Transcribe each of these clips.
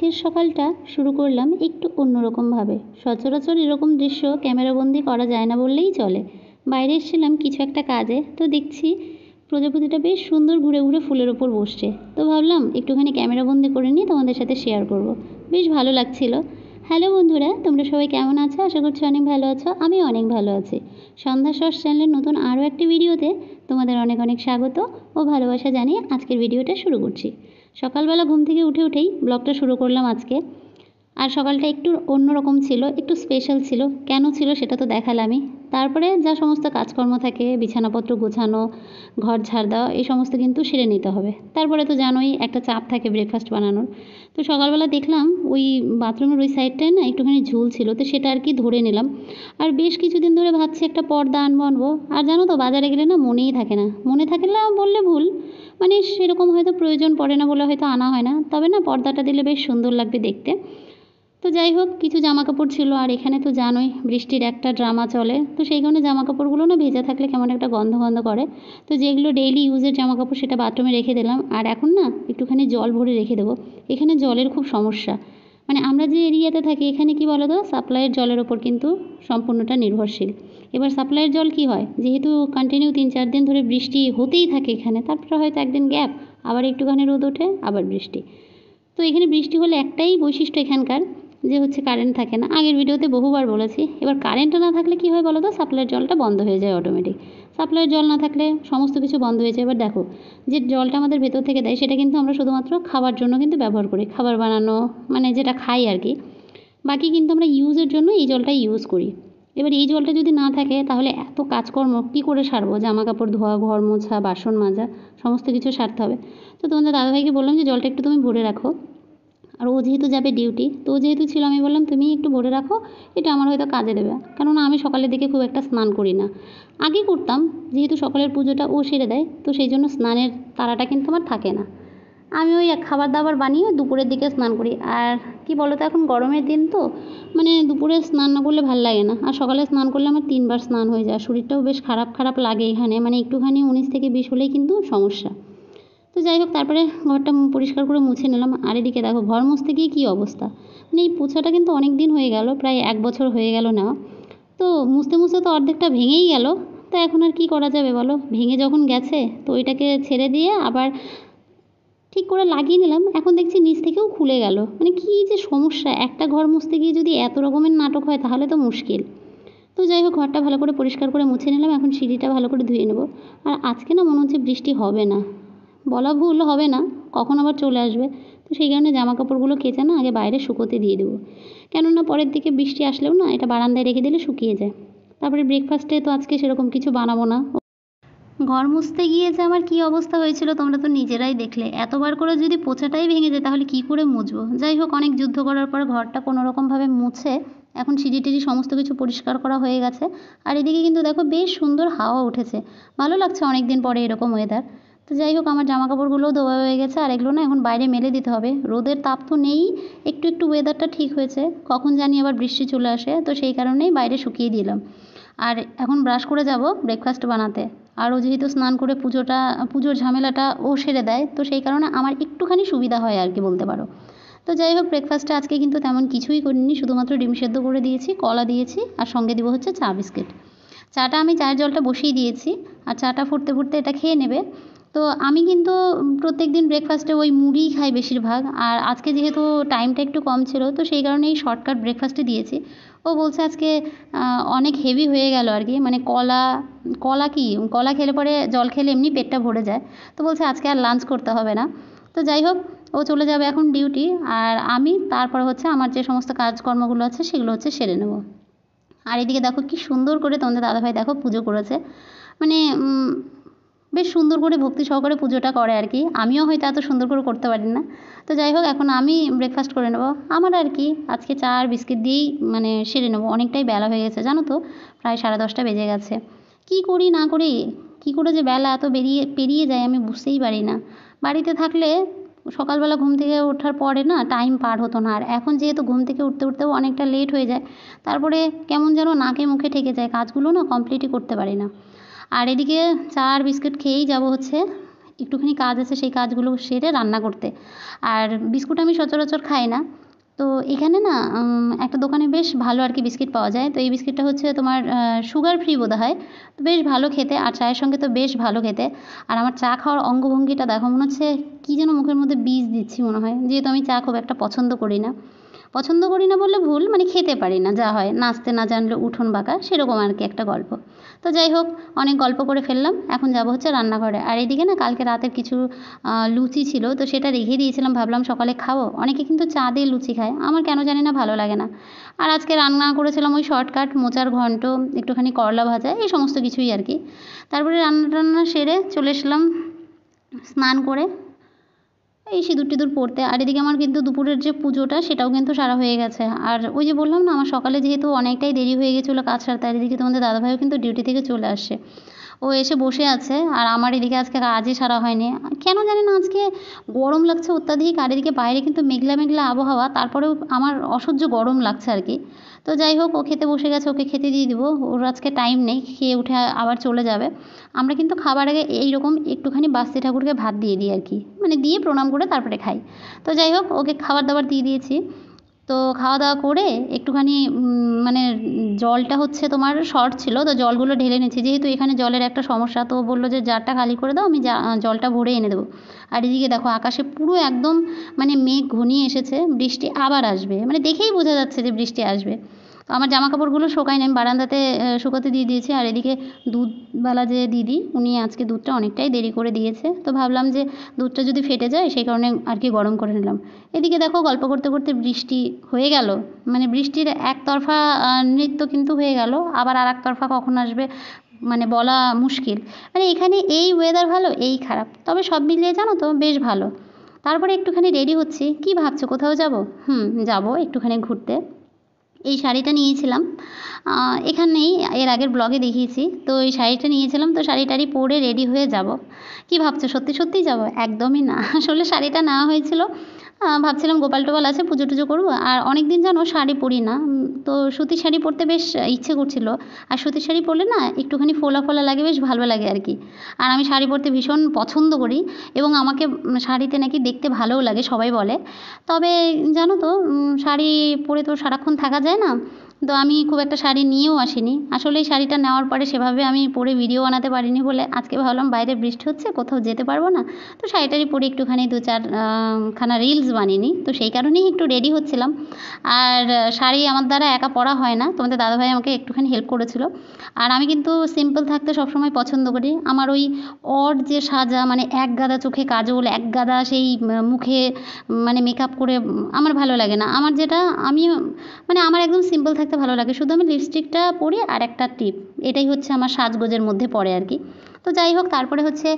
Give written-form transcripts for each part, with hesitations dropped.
আজকের সকালটা শুরু করলাম একটু অন্যরকমভাবে। সচরাচর এরকম দৃশ্য ক্যামেরাবন্দি করা যায় না বললেই চলে। বাইরে এসেছিলাম কিছু একটা কাজে, তো দেখছি প্রজাপতিটা বেশ সুন্দর ঘুরে ঘুরে ফুলের ওপর বসছে। তো ভাবলাম একটুখানি ক্যামেরাবন্দি করে নিয়ে তোমাদের সাথে শেয়ার করব। বেশ ভালো লাগছিল। হ্যালো বন্ধুরা, তোমরা সবাই কেমন আছো? আশা করছি অনেক ভালো আছো। আমিও অনেক ভালো আছি। সন্ধ্যা শর্টস চ্যানেলের নতুন আরও একটি ভিডিওতে তোমাদের অনেক অনেক স্বাগত ও ভালোবাসা জানিয়ে আজকের ভিডিওটা শুরু করছি। সকালবেলা ঘুম থেকে উঠেই ব্লগটা শুরু করলাম আজকে। আর সকালটা একটু অন্যরকম ছিল, একটু স্পেশাল ছিল। কেন ছিল সেটা তো দেখালামই। তারপরে যা সমস্ত কাজকর্ম থাকে, বিছানাপত্র গোছানো, ঘর ঝাড় দেওয়া, এই সমস্ত কিন্তু সেরে নিতে হবে। তারপরে তো জানোই একটা চাপ থাকে ব্রেকফাস্ট বানানোর। তো সকালবেলা দেখলাম ওই বাথরুমের ওই সাইডটায় না একটুখানি ঝুল ছিল, তো সেটা আর কি ধরে নিলাম। আর বেশ কিছুদিন ধরে ভাবছি একটা পর্দা আনবো। আর জানো তো বাজারে গেলে না মনেই থাকে না। মনে থাকে না বললে ভুল, মানে সেরকম হয়তো প্রয়োজন পড়ে না বলে হয়তো আনা হয় না। তবে না পর্দাটা দিলে বেশ সুন্দর লাগবে দেখতে। তো যাই হোক, কিছু জামাকাপড় ছিল। আর এখানে তো জানোই বৃষ্টির একটা ড্রামা চলে, তো সেই কারণে জামাকাপড়গুলো না ভেজা থাকলে কেমন একটা গন্ধ গন্ধ করে। তো যেগুলো ডেইলি ইউজের জামাকাপড় সেটা বাথরুমে রেখে দিলাম। আর এখন না একটুখানি জল ভরে রেখে দেবো। এখানে জলের খুব সমস্যা। মানে আমরা যে এরিয়াতে থাকি এখানে কি বলো তো, সাপ্লাইয়ের জলের ওপর কিন্তু সম্পূর্ণটা নির্ভরশীল। এবার সাপ্লাইয়ের জল কি হয়, যেহেতু কন্টিনিউ 3-4 দিন ধরে বৃষ্টি হতেই থাকে এখানে, তারপরে হয়তো একদিন গ্যাপ, আবার একটুখানি রোদ ওঠে, আবার বৃষ্টি। তো এখানে বৃষ্টি হলে একটাই বৈশিষ্ট্য এখানকার, যে হচ্ছে কারেন্ট থাকে না। আগের ভিডিওতে বহুবার বলেছি। এবার কারেন্ট না থাকলে কী হয় বলো তো, সাপ্লাইয়ের জলটা বন্ধ হয়ে যায় অটোমেটিক। সাপ্লাইয়ের জল না থাকলে সমস্ত কিছু বন্ধ হয়ে যায়। এবার দেখো, যে জলটা আমাদের ভেতর থেকে দেয় সেটা কিন্তু আমরা শুধুমাত্র খাবার জন্য কিন্তু ব্যবহার করি, খাবার বানানো, মানে যেটা খাই আর কি। বাকি কিন্তু আমরা ইউজের জন্য এই জলটাই ইউজ করি। এবার এই জলটা যদি না থাকে তাহলে এত কাজকর্ম কী করে সারবো? জামা কাপড় ধোয়া, ঘর মোছা, বাসন মাজা, সমস্ত কিছু সারতে হবে। তো তোমাদের দাদাভাইকে বললাম যে জলটা একটু তুমি ভরে রাখো। আর ও যেহেতু যাবে ডিউটি, তো ও যেহেতু ছিল, আমি বললাম তুমি একটু ভরে রাখো, এটা আমার হয়তো কাজে দেবে। কেননা আমি সকালের দিকে খুব একটা স্নান করি না। আগে করতাম, যেহেতু সকালের পুজোটা ও সেরে দেয়, তো সেই জন্য স্নানের তাড়াটা কিন্তু আমার থাকে না। আমি ওই খাবার দাবার বানিয়ে দুপুরের দিকে স্নান করি। আর কি বলো তো, এখন গরমের দিন তো, মানে দুপুরে স্নান না করলে ভাল লাগে না। আর সকালে স্নান করলে আমার 3বার স্নান হয়ে যায়। শরীরটাও বেশ খারাপ খারাপ লাগে এখানে, মানে একটুখানি 19 থেকে 20 হলেই কিন্তু সমস্যা। তো যাই হোক, তারপরে ঘরটা পরিষ্কার করে মুছে নিলাম। আর এদিকে দেখো ঘর মুছতে গিয়ে কী অবস্থা, মানে এই পোছাটা কিন্তু অনেক দিন হয়ে গেল, প্রায় 1 বছর হয়ে গেল নেওয়া। তো মুছতে মুছতে তো অর্ধেকটা ভেঙেই গেল। তো এখন আর কী করা যাবে বলো, ভেঙে যখন গেছে তো ওইটাকে ছেড়ে দিয়ে আবার ঠিক করে লাগিয়ে নিলাম। এখন দেখছি নিচ থেকেও খুলে গেল। মানে কী যে সমস্যা, একটা ঘর মুছতে গিয়ে যদি এত রকমের নাটক হয় তাহলে তো মুশকিল। তো যাই হোক, ঘরটা ভালো করে পরিষ্কার করে মুছে নিলাম। এখন সিঁড়িটা ভালো করে ধুয়ে নেব। আর আজকে না মনে হচ্ছে বৃষ্টি হবে না, বলা ভুল, হবে না, কখন আবার চলে আসবে। তো সেই কারণে জামা কাপড়গুলো কেচে না আগে বাইরে শুকোতে দিয়ে দেবো। কেননা পরের দিকে বৃষ্টি আসলেও না এটা বারান্দায় রেখে দিলে শুকিয়ে যায়। তারপরে ব্রেকফাস্টে তো আজকে সেরকম কিছু বানাবো না। ঘর মুছতে গিয়ে যে আমার কী অবস্থা হয়েছিল তোমরা তো নিজেরাই দেখলে। এতবার করে যদি পোছাটাই ভেঙে যায় তাহলে কী করে মুছবো? যাই হোক, অনেক যুদ্ধ করার পর ঘরটা কোনোরকমভাবে মুছে এখন সিঁড়ি টিড়ি সমস্ত কিছু পরিষ্কার করা হয়ে গেছে। আর এদিকে কিন্তু দেখো বেশ সুন্দর হাওয়া উঠেছে, ভালো লাগছে অনেক দিন পরে এরকম ওয়েদার। তো যাই হোক, আমার জামা কাপড়গুলোও ধোয়া হয়ে গেছে। আর এগুলো না এখন বাইরে মেলে দিতে হবে। রোদের তাপ তো নেই, একটু একটু ওয়েদারটা ঠিক হয়েছে, কখন জানি আবার বৃষ্টি চলে আসে, তো সেই কারণেই বাইরে শুকিয়ে দিলাম। আর এখন ব্রাশ করে যাব ব্রেকফাস্ট বানাতে। আর ও যেহেতু স্নান করে পুজোর ঝামেলাটা ও সেরে দেয়, তো সেই কারণে আমার একটুখানি সুবিধা হয় আর কি বলতে পারো। তো যাই হোক, ব্রেকফাস্টে আজকে কিন্তু তেমন কিছুই করিনি, শুধুমাত্র ডিম সেদ্ধ করে দিয়েছি, কলা দিয়েছি, আর সঙ্গে দিব হচ্ছে চা বিস্কিট। চাটা আমি চায়ের জলটা বসিয়ে দিয়েছি, আর চাটা ফুটতে ফুটতে এটা খেয়ে নেবে। তো আমি কিন্তু প্রত্যেক দিন ব্রেকফাস্টে ওই মুড়িই খাই বেশিরভাগ। আর আজকে যেহেতু টাইমটা একটু কম ছিল, তো সেই কারণেই শর্টকাট ব্রেকফাস্টে দিয়েছি। ও বলছে আজকে অনেক হেভি হয়ে গেল আর কি, মানে কলা খেলে পরে, জল খেলে এমনি পেটটা ভরে যায়। তো বলছে আজকে আর লাঞ্চ করতে হবে না। তো যাই হোক, ও চলে যাবে এখন ডিউটি। আর আমি তারপর হচ্ছে আমার যে সমস্ত কাজকর্মগুলো আছে সেগুলো হচ্ছে সেরে নেব। আর এদিকে দেখো কি সুন্দর করে তোমাদের দাদাভাই দেখো পুজো করেছে, মানে বেশ সুন্দর করে ভক্তি সহকারে পুজোটা করে আর কি। আমিও হয়তো এত সুন্দর করে করতে পারি না। তো যাই হোক, এখন আমি ব্রেকফাস্ট করে নেব। আমার আর কি আজকে চা আর বিস্কিট দিয়েই মানে সেরে নেব। অনেকটাই বেলা হয়ে গেছে জানো তো, প্রায় 10:30 বেজে গেছে। কী করি না করি, কী করে যে বেলা এত পেরিয়ে যায় আমি বুঝতেই পারি না। বাড়িতে থাকলে সকালবেলা ঘুম থেকে ওঠার পরে না টাইম পার হতো না। আর এখন যেহেতু ঘুম থেকে উঠতে উঠতেও অনেকটা লেট হয়ে যায়, তারপরে কেমন যেন নাকে মুখে ঠেকে যায়, কাজগুলো না কমপ্লিটই করতে পারি না। আর এদিকে চা আর বিস্কুট খেয়েই যাব হচ্ছে একটুখানি কাজ আছে সেই কাজগুলো সেরে রান্না করতে। আর বিস্কুট আমি সচরাচর খাই না। তো এখানে না একটা দোকানে বেশ ভালো আর কি বিস্কিট পাওয়া যায়। তো এই বিস্কিটটা হচ্ছে তোমার সুগার ফ্রি বোধহয়। তো বেশ ভালো খেতে, আর চায়ের সঙ্গে তো বেশ ভালো খেতে। আর আমার চা খাওয়ার অঙ্গভঙ্গিটা দেখো, মনে হচ্ছে কী যেন মুখের মধ্যে বীজ দিচ্ছি মনে হয়, যেহেতু আমি চা খুব একটা পছন্দ করি না বললে ভুল, মানে খেতে পারি না, যা হয় নাচতে না জানলে উঠোন বাঁকা, সেরকম আর কি একটা গল্প। তো যাই হোক, অনেক গল্প করে ফেললাম, এখন যাব হচ্ছে রান্নাঘরে। আর এদিকে না কালকে রাতের কিছু লুচি ছিল, তো সেটা রেখে দিয়েছিলাম, ভাবলাম সকালে খাবো। অনেকে কিন্তু চা দিয়ে লুচি খায়, আমার কেন জানি না ভালো লাগে না। আর আজকে রান্না করেছিলাম ওই শর্টকাট, মোচার ঘন্ট, একটুখানি করলা ভাজা, এই সমস্ত কিছুই আর কি। তারপরে রান্না টান্না সেরে চলে এসলাম স্নান করে এই সিঁদুর টিঁদুর পরতে। আর এদিকে আমার কিন্তু দুপুরের যে পুজোটা সেটাও কিন্তু সারা হয়ে গেছে। আর ওই যে বললাম না, আমার সকালে যেহেতু অনেকটাই দেরি হয়ে গেছিলো কাজ সারতে, আর এদিকে তোমাদের দাদাভাইও কিন্তু ডিউটি থেকে চলে আসছে, ও এসে বসে আছে। আর আমার এদিকে আজকে কাজই সারা হয়নি, কেন জানি না আজকে গরম লাগছে অত্যাধিক। আর এদিকে বাইরে কিন্তু মেঘলা মেঘলা আবহাওয়া, তারপরেও আমার অসহ্য গরম লাগছে আর কি। তো যাই হোক, ও খেতে বসে গেছে, ওকে খেতে দিয়ে দিব, ওর আজকে টাইম নেই, খেয়ে উঠে আবার চলে যাবে। আমরা কিন্তু খাবার আগে এইরকম একটুখানি বাসি ঠাকুরকে ভাত দিয়ে দিই আর কি, মানে দিয়ে প্রণাম করে তারপরে খাই। তো যাই হোক, ওকে খাবার দাবার দিয়ে দিয়েছি। তো খাওয়া দাওয়া করে একটুখানি মানে জলটা হচ্ছে তোমার শর্ট ছিল, তো জলগুলো ঢেলে নিচ্ছি, যেহেতু এখানে জলের একটা সমস্যা। তো বললো যে জারটা খালি করে দাও, আমি জলটা ভরে এনে দেবো। আর এদিকে দেখো আকাশে পুরো একদম মানে মেঘ ঘনিয়ে এসেছে, বৃষ্টি আবার আসবে, মানে দেখেই বোঝা যাচ্ছে যে বৃষ্টি আসবে। তো আমার জামা কাপড়গুলো শোকায়নি, আমি বারান্দাতে শুকোতে দিয়ে দিয়েছি। আর এদিকে দুধওয়ালা যে দিদি, উনি আজকে দুধটা অনেকটাই দেরি করে দিয়েছে, তো ভাবলাম যে দুধটা যদি ফেটে যায় সেই কারণে আর কি গরম করে নিলাম। এদিকে দেখো গল্প করতে করতে বৃষ্টি হয়ে গেল, মানে বৃষ্টির একতরফা নৃত্য কিন্তু হয়ে গেল, আবার আর একতরফা কখন আসবে মানে বলা মুশকিল। মানে এখানে এই ওয়েদার ভালো, এই খারাপ, তবে সব মিলিয়ে জানো তো বেশ ভালো। তারপরে একটুখানি রেডি হচ্ছি। কি ভাবছো, কোথাও যাব? যাব একটুখানি ঘুরতে। এই শাড়িটা নিয়েছিলাম এখানেই, এর আগের ব্লগে দেখিয়েছি, তো এই শাড়িটা নিয়েছিলাম, তো শাড়ি টাড়ি পরে রেডি হয়ে যাব। কি ভাবছো, সত্যি সত্যিই যাব? একদমই না, আসলে শাড়িটা নেওয়া হয়েছিল, ভাবছিলাম গোপাল টোপাল আছে, পুজো টুজো করবো। আর অনেক দিন জানো শাড়ি পরি না, তো সুতির শাড়ি পরতে বেশ ইচ্ছে করছিল। আর সুতির শাড়ি পরলে না একটুখানি ফোলা ফোলা লাগে, বেশ ভালো লাগে আর কি। আর আমি শাড়ি পরতে ভীষণ পছন্দ করি, এবং আমাকে শাড়িতে নাকি দেখতে ভালোও লাগে সবাই বলে। তবে জানো তো শাড়ি পরে তো সারাক্ষণ থাকা যায় না, তো আমি খুব একটা শাড়ি নিয়েও আসিনি। আসলে এই শাড়িটা নেওয়ার পরে সেভাবে আমি পরে ভিডিও বানাতে পারিনি বলে আজকে ভাবলাম বাইরে বৃষ্টি হচ্ছে, কোথাও যেতে পারবো না, তো শাড়িটারি পরে একটুখানি দু চার খানা রিলস বানিয়ে নিই, তো সেই কারণেই একটু রেডি হচ্ছিলাম। আর শাড়ি আমার দ্বারা একা পরা হয় না, তোমাদের দাদাভাই আমাকে একটুখানি হেল্প করেছিল। আর আমি কিন্তু সিম্পল থাকতে সবসময় পছন্দ করি। আমার ওই অড যে সাজা, মানে এক গাদা চোখে কাজল, এক গাদা সেই মুখে মানে মেকআপ করে আমার ভালো লাগে না। আমার যেটা আমি মানে আমার একদম সিম্পল থাকতে ভালো লাগে, শুধু আমি লিপস্টিকটা পরি আর একটা টিপ, এটাই হচ্ছে আমার সাজগোজের মধ্যে পড়ে আর কি। তো যাই হোক, তারপরে হচ্ছে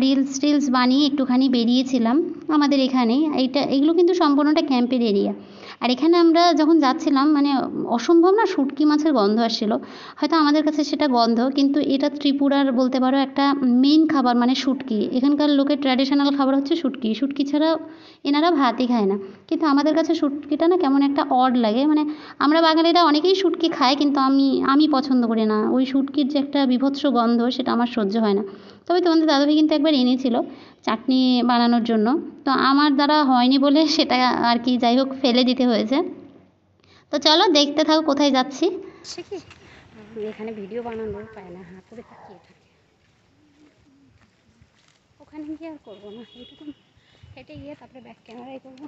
রিলস টিলস বানিয়ে একটুখানি বেরিয়েছিলাম আমাদের এখানে। এগুলো কিন্তু সম্পূর্ণটা ক্যাম্পের এরিয়া। আর এখানে আমরা যখন যাচ্ছিলাম মানে অসম্ভব না শুটকি মাছের গন্ধ আসছিল। হয়তো আমাদের কাছে সেটা গন্ধ, কিন্তু এটা ত্রিপুরার বলতে পারো একটা মেইন খাবার, মানে শুটকি। এখানকার লোকের ট্র্যাডিশনাল খাবার হচ্ছে শুটকি, শুটকি ছাড়া এনারা ভাতই খায় না। কিন্তু আমাদের কাছে শুটকিটা না কেমন একটা অড লাগে, মানে আমরা বাঙালিরা অনেকেই শুটকি খায়, কিন্তু আমি পছন্দ করি না। ওই শুটকির যে একটা বীভৎস গন্ধ, সেটা আমার সহ্য হয় না। তবে তোমাদের দাদাভাই কিন্তু একবার এনেছিল চাটনি বানানোর জন্য, তো আমার দ্বারা হয়নি বলে সেটা আর কি যাই হোক ফেলে দিতে হয়েছে। তো চলো দেখতে থাকো কোথায় যাচ্ছি। সে কি এখানে ভিডিও বানানোর পায় না, হাতুড়ে তাকিয়ে থাকে। ওখানে গিয়ে আর করবো না, এইটুকু হেঁটে গিয়ে তারপরে ব্যাক ক্যামেরাই করবো।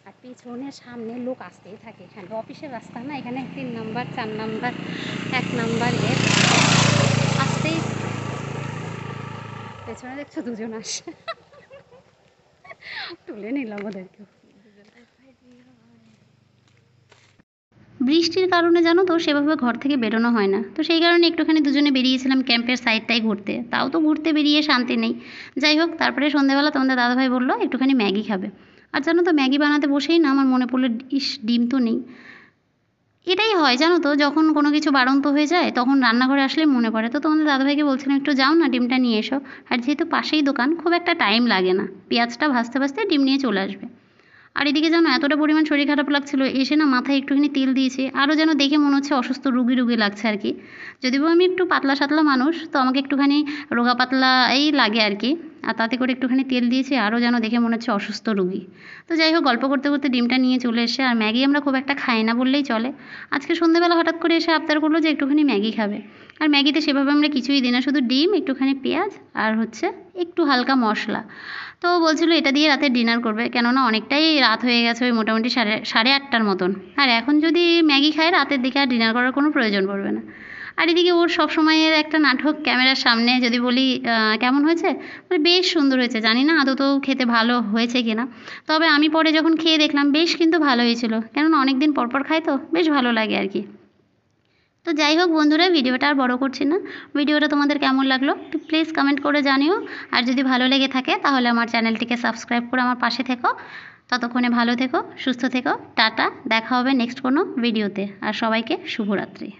আর পিছনের সামনে লোক আসতেই থাকে, এখানে অফিসের রাস্তা না, এখানে 3 নাম্বার 4 নাম্বার 1 নাম্বার এর আসতেই, পেছনে দেখছো দুজন আসে, তুলে নিলাম ওদেরকেও। বৃষ্টির কারণে জানো তো সেভাবে ঘর থেকে বেরোনো হয় না, তো সেই কারণে একটুখানি দুজনে বেরিয়েছিলাম ক্যাম্পের সাইডটাই ঘুরতে। তাও তো ঘুরতে বেরিয়ে শান্তি নেই। যাই হোক, তারপরে সন্ধ্যেবেলা তোমাদের দাদাভাই বললো একটুখানি ম্যাগি খাবে। আর জানো তো ম্যাগি বানাতে বসেই না আমার মনে পড়লো, ইস ডিম তো নেই। এটাই হয় জানো তো, যখন কোনো কিছু বাড়ন্ত হয়ে যায় তখন রান্নাঘরে আসলে মনে পড়ে। তো তোমাদের দাদাভাইকে বলছিলাম একটু যাও না ডিমটা নিয়ে এসো। আর যেহেতু পাশেই দোকান, খুব একটা টাইম লাগে না, পেঁয়াজটা ভাজতে ভাজতে ডিম নিয়ে চলে আসবে। আর এদিকে যেন এতটা পরিমাণ শরীর খারাপ লাগছিল, এসে না মাথায় একটুখানি তেল দিয়েছি, আরও যেন দেখে মনে হচ্ছে অসুস্থ রুগী রুগী লাগছে আর কি। যদিও আমি একটু পাতলা সাতলা মানুষ, তো আমাকে একটুখানি রোগা পাতলা এই লাগে আর কি। আর তাতে করে একটুখানি তেল দিয়েছি, আরও যেন দেখে মনে হচ্ছে অসুস্থ রুগী। তো যাই হোক, গল্প করতে করতে ডিমটা নিয়ে চলে এসে, আর ম্যাগি আমরা খুব একটা খাই না বললেই চলে। আজকে সন্ধ্যেবেলা হঠাৎ করে এসে আবদার করলো যে একটুখানি ম্যাগি খাবে। আর ম্যাগিতে সেভাবে আমরা কিছুই দিই না, শুধু ডিম, একটুখানি পেঁয়াজ আর হচ্ছে একটু হালকা মশলা। তো বলছিল এটা দিয়ে রাতে ডিনার করবে, কেননা অনেকটাই রাত হয়ে গেছে, ওই মোটামুটি সাড়ে আটটার মতন। আর এখন যদি ম্যাগি খায় রাতের দিকে আর ডিনার করার কোনো প্রয়োজন পড়বে না। আর এদিকে ওর সব সময়ের একটা নাটক, ক্যামেরার সামনে যদি বলি কেমন হয়েছে, মানে বেশ সুন্দর হয়েছে। জানি না আদৌ খেতে ভালো হয়েছে কি না, তবে আমি পরে যখন খেয়ে দেখলাম বেশ কিন্তু ভালো হয়েছিল, কেননা অনেক দিন পর পর খাই তো বেশ ভালো লাগে আর কি। তো যাই হোক বন্ধুরা, ভিডিওটা আর বড় করছি না। ভিডিওটা তোমাদের কেমন লাগলো প্লিজ কমেন্ট করে জানিও। আর যদি ভালো লেগে থাকে তাহলে আমার চ্যানেলটিকে সাবস্ক্রাইব করে আমার পাশে থেকো। ততক্ষণে ভালো থেকো, সুস্থ থেকো, টাটা। দেখা হবে নেক্সট কোনো ভিডিওতে। আর সবাইকে শুভরাত্রি।